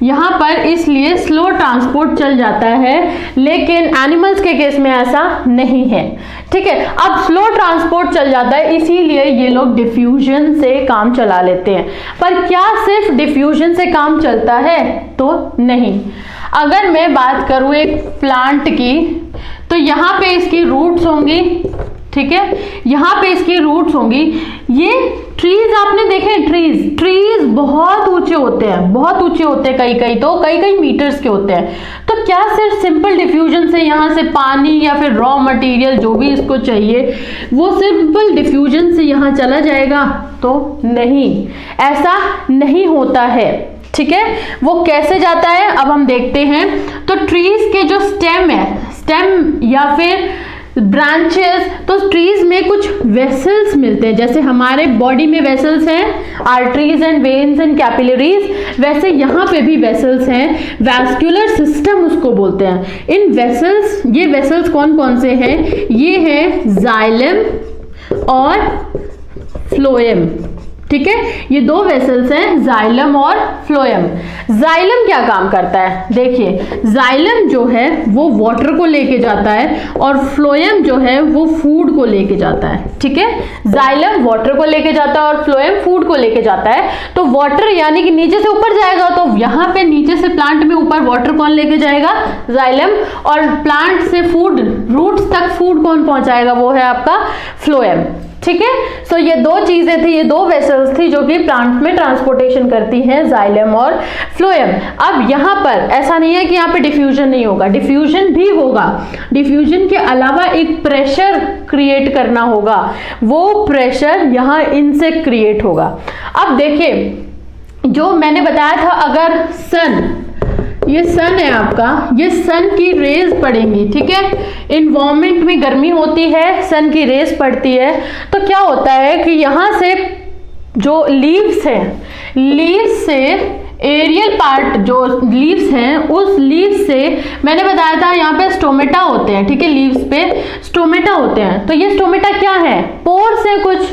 यहाँ पर इसलिए स्लो ट्रांसपोर्ट चल जाता है, लेकिन एनिमल्स के केस में ऐसा नहीं है। ठीक है, अब स्लो ट्रांसपोर्ट चल जाता है इसीलिए ये लोग डिफ्यूजन से काम चला लेते हैं। पर क्या सिर्फ डिफ्यूजन से काम चलता है? तो नहीं। अगर मैं बात करूं एक प्लांट की, तो यहाँ पे इसकी रूट्स होंगी, ठीक है, यहाँ पे इसकी रूट्स होंगी। ये ट्रीज आपने देखे, ट्रीज बहुत ऊंचे होते हैं, बहुत ऊंचे होते हैं, कई मीटर्स के होते हैं। तो क्या सिर्फ सिंपल डिफ्यूजन से यहाँ से पानी या फिर रॉ मटेरियल जो भी इसको चाहिए वो सिंपल डिफ्यूजन से यहाँ चला जाएगा? तो नहीं, ऐसा नहीं होता है। ठीक है, वो कैसे जाता है अब हम देखते हैं। तो ट्रीज के जो स्टेम है, स्टेम या फिर ब्रांचेस, तो ट्रीज में कुछ वेसल्स मिलते हैं, जैसे हमारे बॉडी में वेसल्स हैं, arteries and veins and capillaries, वैसे यहाँ पे भी वेसल्स हैं, वैस्कुलर सिस्टम उसको बोलते हैं। इन वेसल्स, ये वेसल्स कौन कौन से हैं? ये है जाइलम और फ्लोएम। ठीक है, ये दो वेसल्स हैं, जाइलम और फ्लोएम। जाइलम क्या काम करता है? देखिए, जाइलम जो है वो वाटर को लेके जाता है और फ्लोएम जो है वो फूड को लेके जाता है। ठीक है, जाइलम वाटर को लेके जाता है और फ्लोएम फूड को लेके जाता है। तो वाटर यानी कि नीचे से ऊपर जाएगा, तो यहाँ पे नीचे से प्लांट में ऊपर वाटर कौन लेके जाएगा? जाइलम। और प्लांट से फूड, रूट्स तक फूड कौन पहुंचाएगा? वो है आपका फ्लोएम। ठीक है, सो ये दो चीजें थी, ये दो वेसल्स थी जो कि प्लांट में ट्रांसपोर्टेशन करती हैं, जाइलम और फ्लोएम। अब यहाँ पर ऐसा नहीं है कि यहाँ पे डिफ्यूजन नहीं होगा, डिफ्यूजन भी होगा। डिफ्यूजन के अलावा एक प्रेशर क्रिएट करना होगा, वो प्रेशर यहाँ इनसे क्रिएट होगा। अब देखिए, जो मैंने बताया था, अगर सन, ये सन है आपका, ये सन की रेज पड़ेंगी। ठीक है, इन्वायरमेंट में गर्मी होती है, सन की रेज पड़ती है, तो क्या होता है कि यहाँ से जो लीव्स हैं, लीव्स से एरियल पार्ट जो लीव्स हैं, उस लीव्स से मैंने बताया था यहाँ पे स्टोमेटा होते हैं। ठीक है, लीव्स पे स्टोमेटा होते हैं। तो ये स्टोमेटा क्या है? पोर्स है कुछ।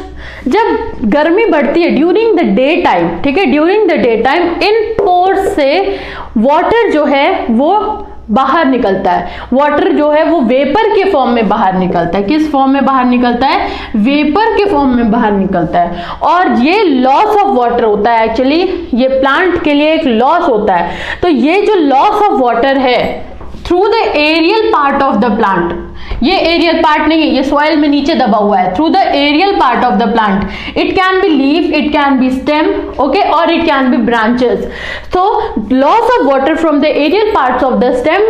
जब गर्मी बढ़ती है ड्यूरिंग द डे टाइम, ठीक है, during the day time in pores से वाटर जो है वो बाहर निकलता है। वाटर जो है वो वेपर के फॉर्म में बाहर निकलता है। किस फॉर्म में बाहर निकलता है? वेपर के फॉर्म में बाहर निकलता है। और ये लॉस ऑफ वाटर होता है, एक्चुअली ये प्लांट के लिए एक लॉस होता है। तो ये जो लॉस ऑफ वाटर है through the aerial part of the plant, ये एरियल पार्ट नहीं है, ये सॉइल में नीचे दबा हुआ है, through the aerial part of the plant, it can be leaf, it can be stem, okay, और इट कैन बी ब्रांचेस। तो loss of water from the aerial parts of the stem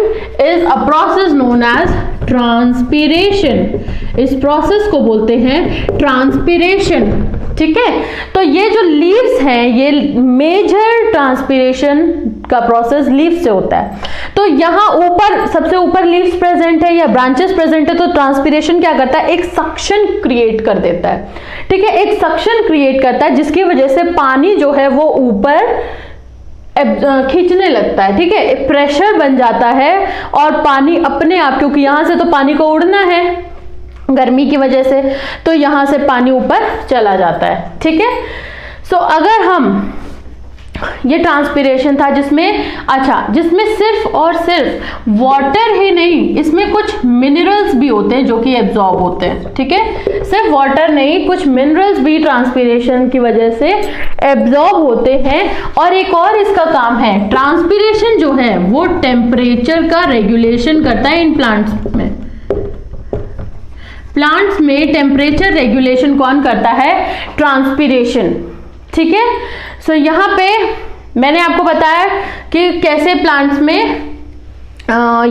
is a process known as transpiration. इस process को बोलते हैं transpiration. ठीक है, तो ये जो लीव्स हैं, ये मेजर ट्रांसपीरेशन का प्रोसेस लीव्स से होता है। तो यहाँ ऊपर, सबसे ऊपर लीव्स प्रेजेंट है या ब्रांचेस प्रेजेंट है, तो ट्रांसपीरेशन क्या करता है? एक सक्शन क्रिएट कर देता है। ठीक है, एक सक्शन क्रिएट करता है जिसकी वजह से पानी जो है वो ऊपर खींचने लगता है। ठीक है, प्रेशर बन जाता है और पानी अपने आप, क्योंकि यहां से तो पानी को उड़ना है गर्मी की वजह से, तो यहां से पानी ऊपर चला जाता है। ठीक है, सो अगर हम, ये ट्रांसपीरेशन था जिसमें सिर्फ और सिर्फ वाटर ही नहीं, इसमें कुछ मिनरल्स भी होते हैं जो कि एब्जॉर्ब होते हैं। ठीक है, सिर्फ वाटर नहीं, कुछ मिनरल्स भी ट्रांसपीरेशन की वजह से एब्जॉर्ब होते हैं। और एक और इसका काम है, ट्रांसपीरेशन जो है वो टेम्परेचर का रेगुलेशन करता है। इन प्लांट्स में टेम्परेचर रेगुलेशन कौन करता है? ट्रांसपीरेशन। ठीक है, सो यहाँ पे मैंने आपको बताया कि कैसे प्लांट्स में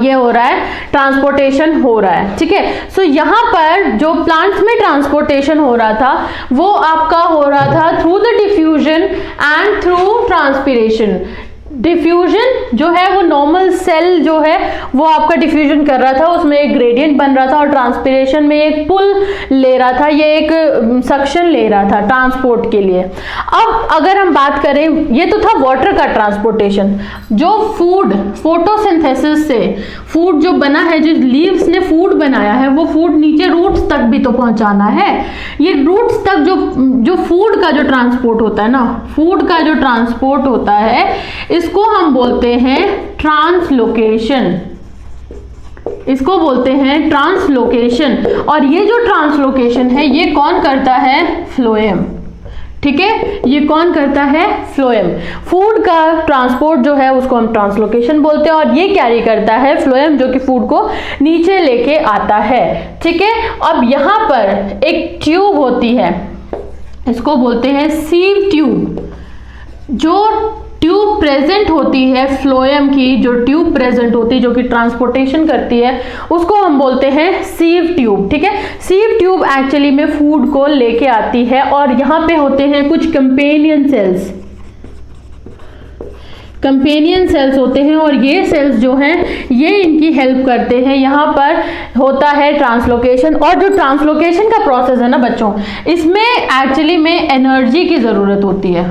ये हो रहा है, ट्रांसपोर्टेशन हो रहा है। ठीक है, सो यहाँ पर जो प्लांट्स में ट्रांसपोर्टेशन हो रहा था वो आपका हो रहा था through the diffusion and through transpiration. Diffusion जो है वो नॉर्मल सेल जो है वो आपका डिफ्यूजन कर रहा था, उसमें एक ग्रेडियंट बन रहा था, और ट्रांसपीरेशन में एक पुल ले रहा था, ये एक सक्शन ले रहा था ट्रांसपोर्ट के लिए। अब अगर हम बात करें, ये तो था वाटर का ट्रांसपोर्टेशन। जो फूड, फोटोसिंथेसिस से फूड जो बना है, जो लीव्स ने फूड बनाया है, वो फूड नीचे रूट्स तक भी तो पहुंचाना है। ये रूट्स तक जो फूड का जो ट्रांसपोर्ट होता है ना, फूड का जो ट्रांसपोर्ट होता है, इसको हम बोलते हैं ट्रांसलोकेशन। इसको बोलते हैं ट्रांसलोकेशन। और ये जो ट्रांसलोकेशन है ये कौन करता है? फ्लोएम। ठीक है, ये कौन करता है? फ्लोएम। फूड का ट्रांसपोर्ट जो है उसको हम ट्रांसलोकेशन बोलते हैं, और ये कैरी करता है फ्लोएम, जो कि फूड को नीचे लेके आता है। ठीक है, अब यहां पर एक ट्यूब होती है, इसको बोलते हैं सीव ट्यूब। जो ट्यूब प्रेजेंट होती है फ्लोएम की, जो ट्यूब प्रेजेंट होती है जो कि ट्रांसपोर्टेशन करती है, उसको हम बोलते हैं सीव ट्यूब। ठीक है, सीव ट्यूब एक्चुअली में फूड को लेके आती है, और यहां पे होते हैं कुछ कंपेनियन सेल्स। कंपेनियन सेल्स होते हैं, और ये सेल्स जो हैं ये इनकी हेल्प करते हैं। यहाँ पर होता है ट्रांसलोकेशन, और जो ट्रांसलोकेशन का प्रोसेस है ना बच्चों, इसमें एक्चुअली में एनर्जी की ज़रूरत होती है।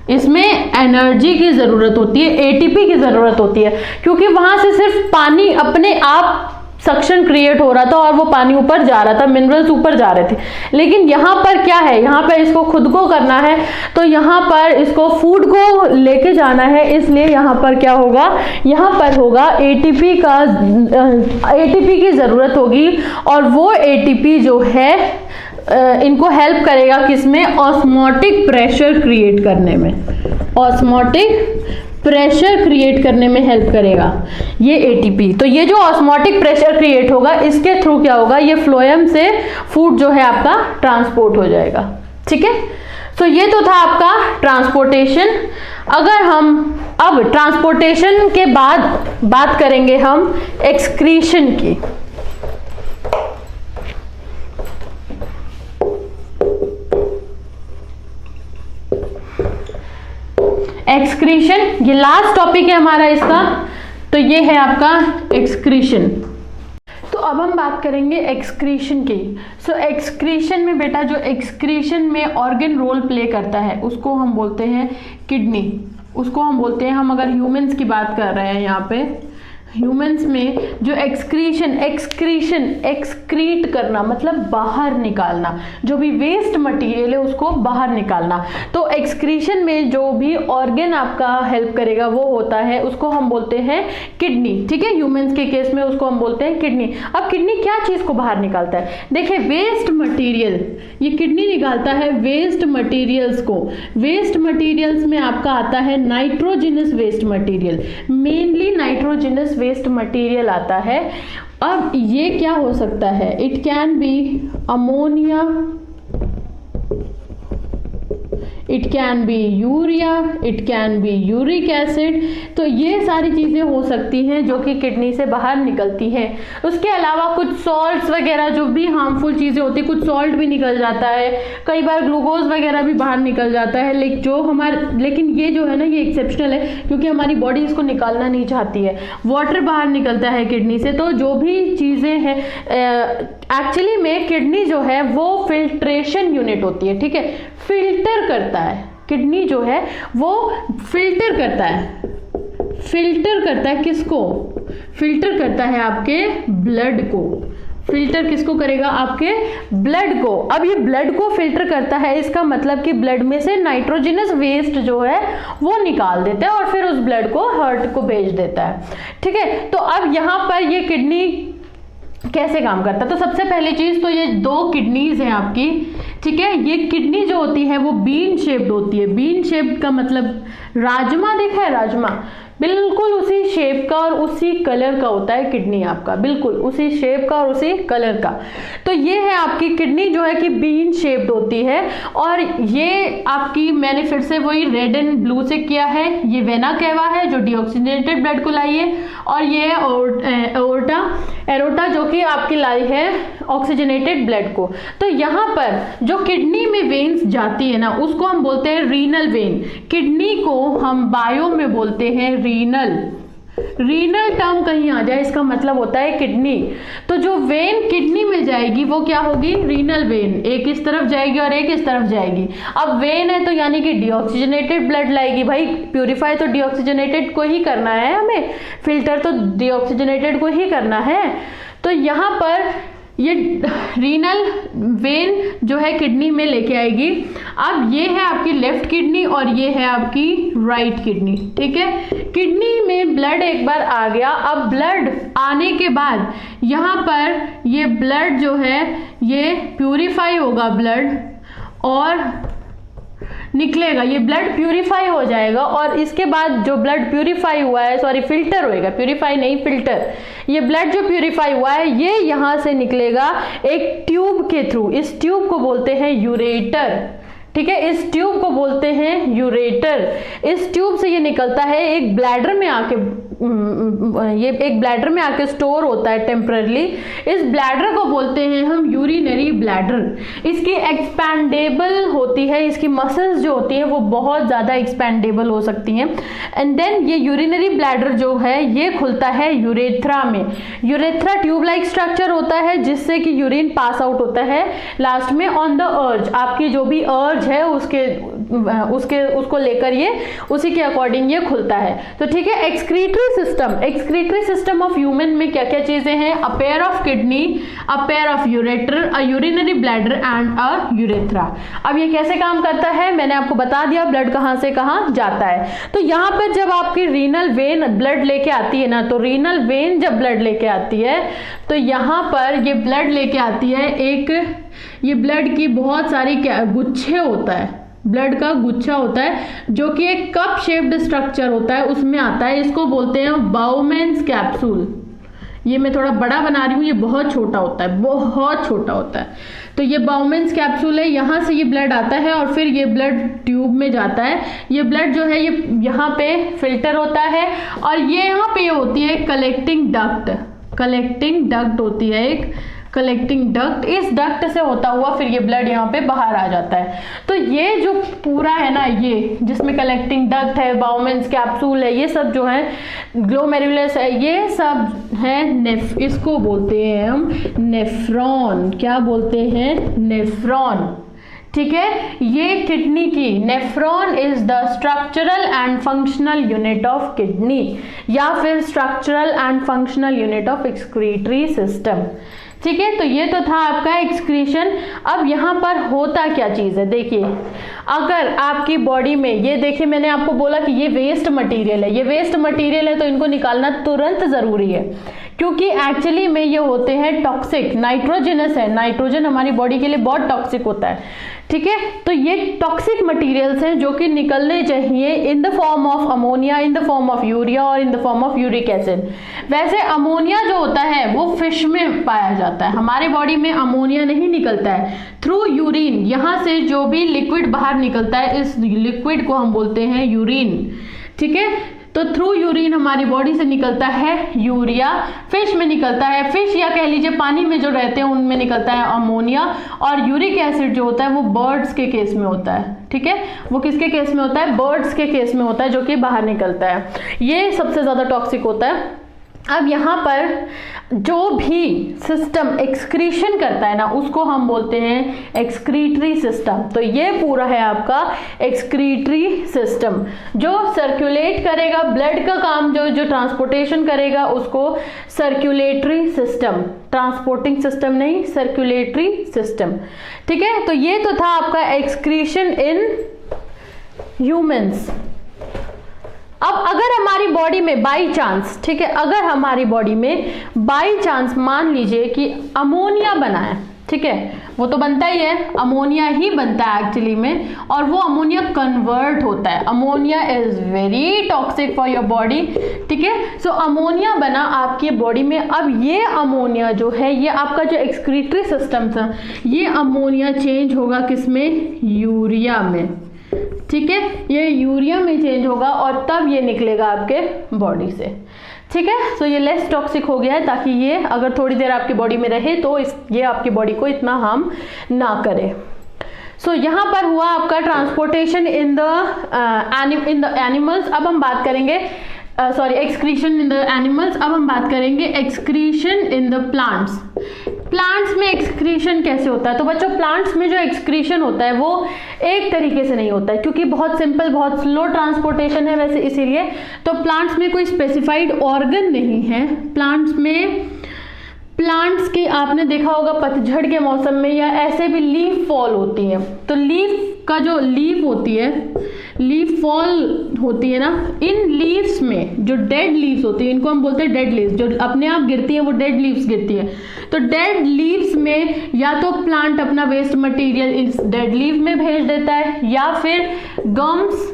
इसमें एनर्जी की ज़रूरत होती है, एटीपी की ज़रूरत होती है, क्योंकि वहाँ से सिर्फ पानी अपने आप सक्शन क्रिएट हो रहा था और वो पानी ऊपर जा रहा था, मिनरल्स ऊपर जा रहे थे। लेकिन यहाँ पर क्या है, यहाँ पर इसको खुद को करना है, तो यहाँ पर इसको फूड को लेके जाना है, इसलिए यहाँ पर क्या होगा, यहाँ पर होगा एटीपी की ज़रूरत होगी। और वो एटीपी जो है इनको हेल्प करेगा किसमें? ऑस्मोटिक प्रेशर क्रिएट करने में। ऑस्मोटिक प्रेशर क्रिएट करने में हेल्प करेगा ये एटीपी। तो ये जो ऑस्मोटिक प्रेशर क्रिएट होगा, इसके थ्रू क्या होगा, ये फ्लोएम से फूड जो है आपका ट्रांसपोर्ट हो जाएगा। ठीक है, तो ये तो था आपका ट्रांसपोर्टेशन। अगर हम अब ट्रांसपोर्टेशन के बाद बात करेंगे हम एक्सक्रीशन की। एक्सक्रीशन, ये लास्ट टॉपिक है हमारा इसका, तो ये है आपका एक्सक्रीशन। तो अब हम बात करेंगे एक्सक्रीशन की। सो एक्सक्रीशन में बेटा, जो एक्सक्रीशन में ऑर्गन रोल प्ले करता है उसको हम बोलते हैं किडनी। उसको हम बोलते हैं, हम अगर ह्यूमंस की बात कर रहे हैं यहाँ पे, ह्यूमंस में जो एक्सक्रीट करना मतलब बाहर निकालना, जो भी वेस्ट मटेरियल है उसको बाहर निकालना। तो एक्सक्रीशन में जो भी ऑर्गन आपका हेल्प करेगा वो होता है, उसको हम बोलते हैं किडनी। ठीक है, ह्यूमंस के केस में उसको हम बोलते हैं किडनी। अब किडनी क्या चीज़ को बाहर निकालता है? देखिए, वेस्ट मटीरियल, ये किडनी निकालता है वेस्ट मटीरियल्स को। वेस्ट मटीरियल्स में आपका आता है nitrogenous waste material, mainly nitrogenous waste material आता है। अब ये क्या हो सकता है? It can be ammonia, it can be urea, it can be uric acid. तो ये सारी चीज़ें हो सकती हैं जो कि किडनी से बाहर निकलती हैं। उसके अलावा कुछ सॉल्ट्स वगैरह जो भी हार्मफुल चीज़ें होती हैं, कुछ सॉल्ट भी निकल जाता है, कई बार ग्लूकोज वगैरह भी बाहर निकल जाता है। लेकिन ये जो है ना, ये एक्सेप्शनल है क्योंकि हमारी बॉडी इसको निकालना नहीं चाहती है। वाटर बाहर निकलता है किडनी से। तो जो भी चीज़ें हैं, एक्चुअली में किडनी जो है वो फिल्ट्रेशन यूनिट होती है। ठीक है, फिल्टर करता है, किडनी जो है वो फिल्टर करता है। फिल्टर करता है किसको? फिल्टर करता है आपके ब्लड को। फिल्टर किसको करेगा? आपके ब्लड को। अब ये ब्लड को फिल्टर करता है, इसका मतलब कि ब्लड में से नाइट्रोजनस वेस्ट जो है वो निकाल देता है और फिर उस ब्लड को हार्ट को भेज देता है। ठीक है, तो अब यहाँ पर ये किडनी कैसे काम करता है? तो सबसे पहली चीज तो ये दो किडनीज हैं आपकी। ठीक है, ये किडनी जो होती है वो बीन शेप्ड होती है। बीन शेप्ड का मतलब राजमा देखा है? राजमा बिल्कुल उसी शेप का और उसी कलर का होता है किडनी आपका, बिल्कुल उसी शेप का और उसी कलर का। तो ये है आपकी किडनी जो है कि बीन शेप्ड होती है। और ये आपकी, मैंने फिर से वही रेड एंड ब्लू से किया है, ये वेना कैवा है जो डीऑक्सीजनेटेड ब्लड को लाई है, और ये एरोटा जो कि आपकी लाई है ऑक्सीजनेटेड ब्लड को। तो यहाँ पर जो किडनी में वेन्स जाती है ना, उसको हम बोलते हैं रीनल वेन। किडनी को हम बायो में बोलते हैं रीनल टर्म कहीं आ जाए, इसका मतलब होता है किडनी। तो जो वेन किडनी में जाएगी वो क्या होगी? Renal vein. एक इस तरफ जाएगी और एक इस तरफ जाएगी। अब वेन है तो यानी कि डीऑक्सीजनेटेड ब्लड लाएगी। भाई प्यूरिफाई तो डीऑक्सीजनेटेड को ही करना है हमें, फिल्टर तो डीऑक्सीजनेटेड को ही करना है। तो यहाँ पर ये रीनल वेन जो है किडनी में लेके आएगी। अब ये है आपकी लेफ्ट किडनी और ये है आपकी राइट किडनी, ठीक है। किडनी में ब्लड एक बार आ गया, अब ब्लड आने के बाद यहाँ पर ये ब्लड जो है ये प्यूरिफाई होगा ब्लड और निकलेगा, ये ब्लड प्यूरिफाई हो जाएगा और इसके बाद जो ब्लड प्यूरिफाई हुआ है, सॉरी फिल्टर होएगा, प्यूरिफाई नहीं फिल्टर, ये ब्लड जो प्यूरिफाई हुआ है ये यहाँ से निकलेगा एक ट्यूब के थ्रू। इस ट्यूब को बोलते हैं यूरेटर, ठीक है, इस ट्यूब को बोलते हैं यूरेटर। इस ट्यूब से ये निकलता है एक ब्लैडर में आके, ये एक ब्लैडर में आके स्टोर होता है टेम्पररी। इस ब्लैडर को बोलते हैं हम यूरिनरी ब्लैडर। इसकी एक्सपैंडेबल होती है, इसकी मसल्स जो होती हैं वो बहुत ज़्यादा एक्सपैंडेबल हो सकती हैं। एंड देन ये यूरिनरी ब्लैडर जो है ये खुलता है यूरेथ्रा में। यूरेथ्रा ट्यूब लाइक स्ट्रक्चर होता है जिससे कि यूरिन पास आउट होता है लास्ट में ऑन द अर्ज, आपकी जो भी अर्ज है उसको लेकर ये उसी के अकॉर्डिंग ये खुलता है। तो ठीक है, एक्सक्रीटरी सिस्टम ऑफ ह्यूमन में क्या क्या चीजें हैं? A pair of kidney, a pair of ureter, a urinary bladder and a urethra. अब ये कैसे काम करता है मैंने आपको बता दिया, ब्लड कहां से कहां जाता है। तो यहां पर जब आपकी रीनल वेन ब्लड लेके आती है ना, तो रीनल वेन जब ब्लड लेके आती है तो यहां पर ये ब्लड लेके आती है एक, ये ब्लड की बहुत सारी गुच्छे होता है, ब्लड का गुच्छा होता है जो कि एक कप शेप्ड स्ट्रक्चर होता है, उसमें आता है। इसको बोलते हैं बाउमेन्स कैप्सूल। ये मैं थोड़ा बड़ा बना रही हूँ, ये बहुत छोटा होता है, बहुत छोटा होता है। तो ये बाउमेन्स कैप्सूल है, यहाँ से ये ब्लड आता है और फिर ये ब्लड ट्यूब में जाता है। ये ब्लड जो है ये यहाँ पे फिल्टर होता है और ये यहाँ पे होती है कलेक्टिंग डक्ट होती है एक कलेक्टिंग डक्ट। इस डक्ट से होता हुआ फिर ये ब्लड यहाँ पे बाहर आ जाता है। तो ये जो पूरा है ना, ये जिसमें कलेक्टिंग डक्ट है, बाउमेन्स कैप्सूल है, ये सब जो है ग्लोमेरुलस है, ये सब है इसको बोलते हैं हम नेफ्रॉन। क्या बोलते हैं? नेफ्रॉन। ठीक है, ये किडनी की nephron is the structural and functional unit of kidney या फिर structural and functional unit of excretory system. ठीक है, तो ये तो था आपका एक्सक्रीशन। अब यहाँ पर होता क्या चीज़ है, देखिए अगर आपकी बॉडी में, ये देखिए मैंने आपको बोला कि ये वेस्ट मटेरियल है, ये वेस्ट मटेरियल है तो इनको निकालना तुरंत ज़रूरी है क्योंकि एक्चुअली में ये होते हैं टॉक्सिक, नाइट्रोजनस है, नाइट्रोजन हमारी बॉडी के लिए बहुत टॉक्सिक होता है। ठीक है, तो ये टॉक्सिक मटेरियल्स हैं जो कि निकलने चाहिए in the form of ammonia, in the form of urea और in the form of uric acid. वैसे अमोनिया जो होता है वो फिश में पाया जाता है, हमारे बॉडी में अमोनिया नहीं निकलता है। थ्रू यूरिन, यहाँ से जो भी लिक्विड बाहर निकलता है इस लिक्विड को हम बोलते हैं यूरिन। ठीक है, तो थ्रू यूरिन हमारी बॉडी से निकलता है यूरिया, फिश में निकलता है, फिश या कह लीजिए पानी में जो रहते हैं उनमें निकलता है अमोनिया, और यूरिक एसिड जो होता है वो बर्ड्स के केस में होता है। ठीक है, वो किसके केस में होता है? बर्ड्स के केस में होता है जो कि बाहर निकलता है, ये सबसे ज़्यादा टॉक्सिक होता है। अब यहाँ पर जो भी सिस्टम एक्सक्रीशन करता है ना उसको हम बोलते हैं एक्सक्रीटरी सिस्टम। तो ये पूरा है आपका एक्सक्रीटरी सिस्टम जो सर्कुलेट करेगा ब्लड का काम, जो ट्रांसपोर्टेशन करेगा उसको सर्कुलेटरी सिस्टम, ट्रांसपोर्टिंग सिस्टम नहीं, सर्कुलेटरी सिस्टम। ठीक है, तो ये तो था आपका एक्सक्रीशन इन ह्यूमंस। अब अगर हमारी बॉडी में बाई चांस, ठीक है, अगर हमारी बॉडी में बाई चांस मान लीजिए कि अमोनिया बना है, ठीक है, वो तो बनता ही है, अमोनिया ही बनता है एक्चुअली में, और वो अमोनिया कन्वर्ट होता है। Ammonia is very toxic for your body. ठीक है, सो अमोनिया बना आपकी बॉडी में। अब ये अमोनिया जो है ये आपका जो एक्सक्रीटरी सिस्टम था, ये अमोनिया चेंज होगा किसमें? यूरिया में। ठीक है, ये यूरिया में चेंज होगा और तब ये निकलेगा आपके बॉडी से। ठीक है, सो ये लेस टॉक्सिक हो गया है ताकि ये अगर थोड़ी देर आपकी बॉडी में रहे तो ये आपकी बॉडी को इतना हार्म ना करे। सो यहाँ पर हुआ आपका ट्रांसपोर्टेशन इन द एनिमल्स। अब हम बात करेंगे एक्सक्रीशन इन द एनिमल्स। अब हम बात करेंगे excretion in the plants. Plants में एक्सक्रीशन कैसे होता है? तो बच्चों प्लांट्स में जो एक्सक्रीशन होता है वो एक तरीके से नहीं होता है क्योंकि बहुत सिंपल, बहुत स्लो ट्रांसपोर्टेशन है वैसे, इसीलिए तो प्लांट्स में कोई स्पेसिफाइड ऑर्गन नहीं है। प्लांट्स में प्लांट्स की आपने देखा होगा पतझड़ के मौसम में या ऐसे भी लीफ फॉल होती है, तो लीफ का जो लीफ होती है, लीफ फॉल होती है ना, इन लीव्स में जो डेड लीव्स होती है, इनको हम बोलते हैं डेड लीव्स, जो अपने आप गिरती है वो डेड लीव्स गिरती है। तो डेड लीव्स में या तो प्लांट अपना वेस्ट मटेरियल इस डेड लीव में भेज देता है, या फिर गम्स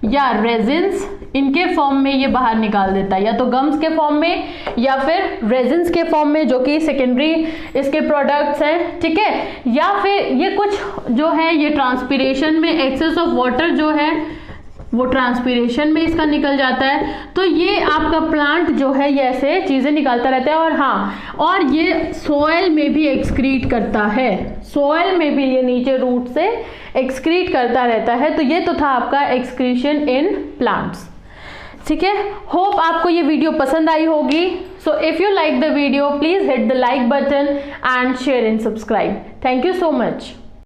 या रेजिन्स इनके फॉर्म में ये बाहर निकाल देता है, या तो गम्स के फॉर्म में या फिर रेजिन्स के फॉर्म में, जो कि सेकेंडरी इसके प्रोडक्ट्स हैं, ठीक है। या फिर ये कुछ जो है ये ट्रांसपीरेशन में, एक्सेस ऑफ वाटर जो है वो ट्रांसपीरेशन में इसका निकल जाता है। तो ये आपका प्लांट जो है ये ऐसे चीजें निकालता रहता है। और हाँ, और ये सॉइल में भी एक्सक्रीट करता है, सॉइल में भी ये नीचे रूट से एक्सक्रीट करता रहता है। तो ये तो था आपका एक्सक्रीशन इन प्लांट्स, ठीक है। होप आपको ये वीडियो पसंद आई होगी। So if you like the video please hit the like button and share and subscribe. Thank you so much.